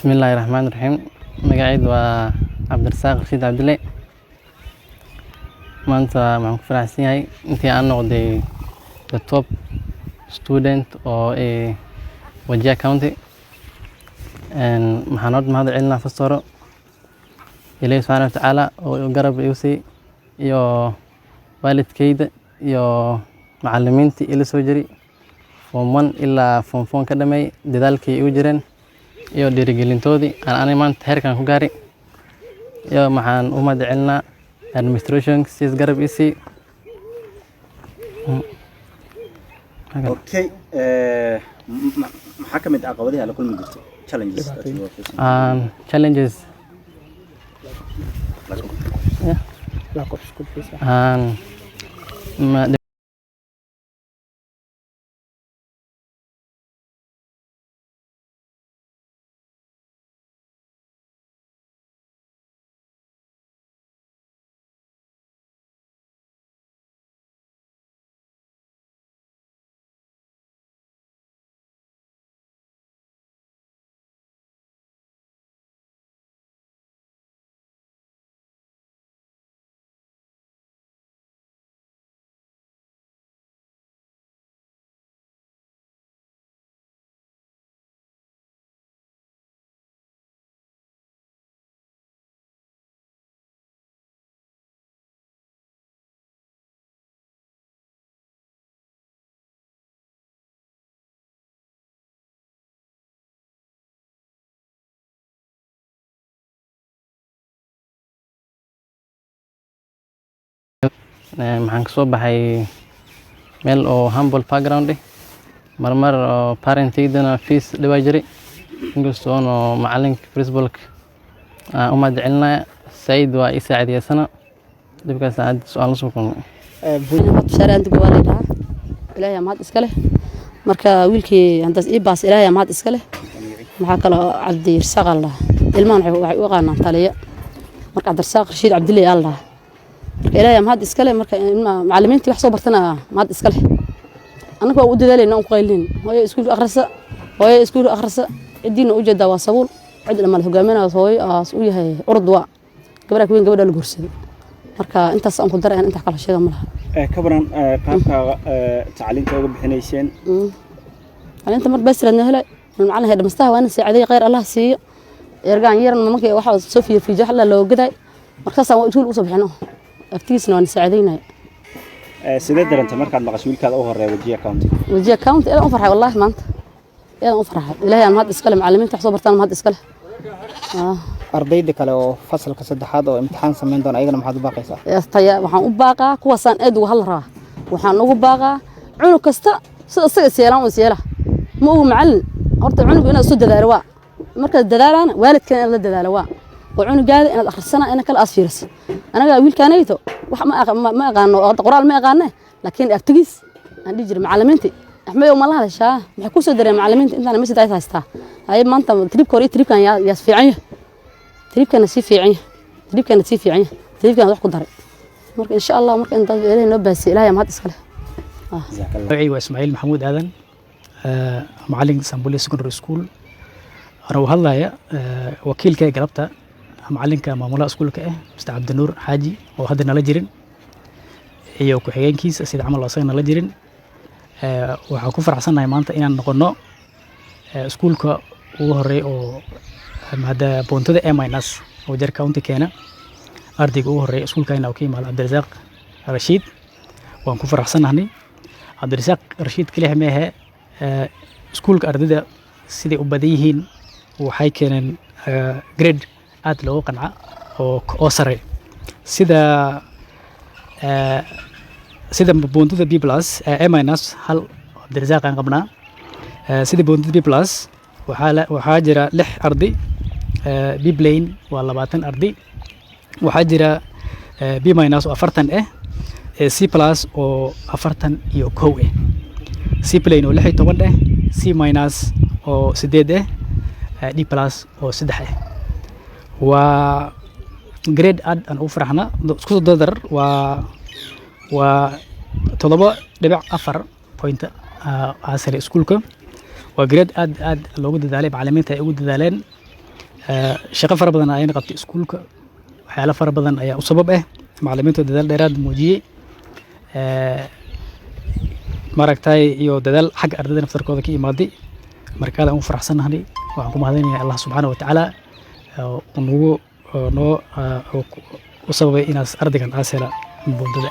بسم الله الرحمن الرحيم مقاعد وعبد الرزاق رشيد عبد الله maanta waxaan ku faraxsanahay intii aan noqday the top student oo Wajir County maxaan mahad celinaa fastoro Ilaahay subhanahu wa ta'ala oo garab igu siiyay iyo waalidkayda iyo macallimiintii ila soo jiray form 1 ilaa form 4 ka dhamay dadaalkii igu jireen iyo dhiirigelintoodii aan maanta heerkan ku gaaray iyo maxaan u mahad celinaa administration sis garab isi. Okay, maxaa ka mid ah caqabadaha la kulmi jirtay challenges challenges yeah lack of school fees maxaan ka soo baxay meel oo humble background marmar oo parentaydana fees dhibaa jiray inkastoo macalinka principalka u mahad celinaya Said waa ii saacideysana dibkaas aad su'aal soo kulmay sharaantu gobolada Ilaahay mahad iska leh marka wiilkii hantaas ii baas Ilaahay mahad iska leh maxaa kale Cabdi Rasaaq Allah ilmaan waxay u qaanan taliya marka Cabdi Rasaaq Rashid Abdillah Allah Ilaahay mahad iska leh marka macallimiintii wax soo bartana mahad iska leh anagu waa u dadaalayna aan ku qaylin hooyo iskuul akhrisa cidina u jeedaa waa sabuul cid lama hogaaminayo hooyo aas u yahay urdwa gabadha weyn gabadha la guursaday marka intaas aan ku daray inta kala sheega ma laha ka baran qaabka tacliinta uga bixinayseen alinta mar basradna helay macallin head mastaha waan saaciday khayr Allah siiyo yargaan yaran markii waxa soo fiijo xalla loo gaday markaas aan iskuul u soo bixino aftiisna waan saacidaynay sidee daranta markaad maqasho wiilkaada u horeeyo Wajir County ee u farxay wallahi maanta ee u farxay Ilaahay mahad iska leh macallimiinta wax soo bartaan mahad iska leh ardayda kale oo fasalka saddexaad oo imtixaan sameyn doona ayagana maxaad u baaqaysaa taya waxaan u baaqaa kuwaasaan aad uga hadal rabaa waxaan ugu baaqaa cunug kasta sida isaga seelaan oo seela ma uu macallin horta cunug inuu soo dadaalo waa marka dadaalana waalidkan in la dadaalo waa oo cunugaada inaad akhrisana in kala asfiiris anaga wiilkaanayto wax ma aqaano qoraal ma aqaane laakiin aftigiis aan dhijir macallimiinta axmed oo malaha shaa maxay ku soo dareen macallimiinta intaan ma sidaay haystaa ay maanta tripkan yaa fiican tripkana si fiican tripkan wax ku daray marka insha Allah marka inta Ilaahay noo baasay Ilaahay mahad iska leh magacaygu waa Ismaaciil Maxamuud Aadan macallin Sambule Secondary School ana u hadlaya wakiilka galabta macallinka maamulaha iskuulka Mr. Cabdinuur Xaaji oo hadda nala jirin iyo ku xigeenkiisa sida camal asagana nala jirin waxaan ku faraxsanahay maanta inaan noqono iskuulka ugu horeeyo oo hada boontada A- oo Wajir County keena ardayga ugu horeeyo iskuulkayna oo ka yimaado Cabdi Rasaaq Rashid waan ku faraxsanahay Cabdi Rasaaq Rashid kaliya ma aha iskuulka ardayda sidii u badan yihiin waxay keeneen grade aad loo qanca oo sare sida boontada B+ A- hal Cabdi Rasaaq aan qabnaa sida boontada B+ waxaa jira 6 arday B plane waa 20 arday waxaa jira B- oo 40 C+ oo 40 iyo 1 C plane oo 16 C- oo 8 D+ oo 3 waa grade aad aan u faraxna isku soo dadar waa 7.4 point asal iskuulka waa grade aad loogu dadaalay macallimiinta ay ugu dadaaleen shaqo fara badan ayayna qabtay iskuulka waxyaalo fara badan ayaa u sabab ah macallimiintu dadaal dheeraad muujiyey maaragtay iyo dadaal xagga ardayda naftarkooda ka imaaday markaada aan u faraxsanahay waxaan ku mahadinayaa Allah subhanahu wa ta'ala oo nagu noo u sababay inaas ardaygan aasela buundada